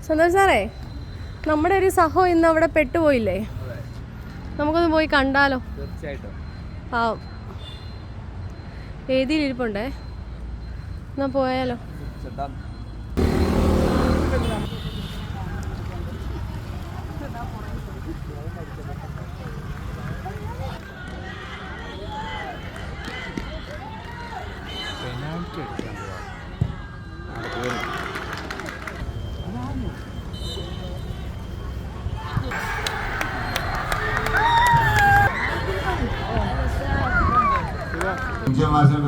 സന്തോഷ് സാറേ, നമ്മുടെ ഒരു സഹോ ഇന്ന് അവിടെ പെട്ടുപോയില്ലേ? നമുക്കൊന്ന് പോയി കണ്ടാലോ? തീർച്ചയായിട്ടും. പാവം വേദിയിലിരിപ്പുണ്ടേ, എന്നാ പോയാലോ?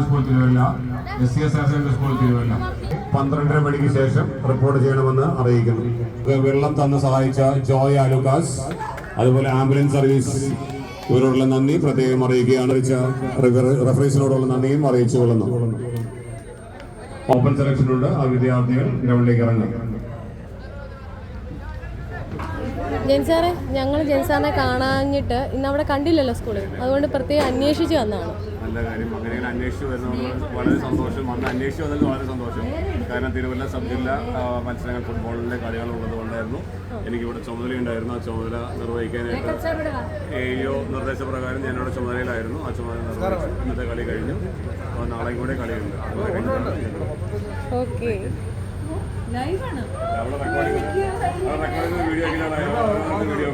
School Thiruvalla, SCS school Thiruvalla 12:30 മണിക്ക് ശേഷം റിപ്പോർട്ട് ചെയ്യണമെന്ന് അറിയിക്കുന്നു. വെള്ളം തന്ന് സഹായിച്ച ജോയ് ആലുക്കാസ്, അതുപോലെ ആംബുലൻസ് സർവീസ്, ഇവരോടുള്ള നന്ദി പ്രത്യേകം അറിയിക്കുകയാണ്. റഫറീസിനോടുള്ള നന്ദിയും അറിയിച്ചുകൊള്ളുന്നു. ഓപ്പൺ സെലക്ഷനുണ്ട്. ആ വിദ്യാർത്ഥികൾ ഗ്രൗണ്ടിലേക്ക് ഇറങ്ങും. ജെൻസാറെ, ഞങ്ങൾ ജെൻസാറിനെ കാണാഞ്ഞിട്ട് ഇന്ന് അവിടെ കണ്ടില്ലല്ലോ സ്കൂളിൽ, അതുകൊണ്ട് പ്രത്യേകം അന്വേഷിച്ച് വന്നതാണ്. നല്ല കാര്യം. അങ്ങനെ അന്വേഷിച്ച് വരുന്നത് വളരെ സന്തോഷം. അന്ന് അന്വേഷിച്ച് വന്നത് വളരെ സന്തോഷം. കാരണം തിരുവല്ല സബ് ജില്ലാ മത്സരങ്ങൾ ഫുട്ബോളിൻ്റെ കളികളുള്ളത് കൊണ്ടായിരുന്നു. എനിക്കിവിടെ ചുമതലയുണ്ടായിരുന്നു. ആ ചുമതല നിർവഹിക്കാനായിട്ട് AEO നിർദ്ദേശപ്രകാരം ഞാനിവിടെ ചുമതലയിലായിരുന്നു. ആ ചുമതല നിർവഹിച്ചു. ഇന്നത്തെ കളി കഴിഞ്ഞു. അപ്പോൾ നാളെയും കൂടെ കളിയുണ്ട്. Okay, recording video video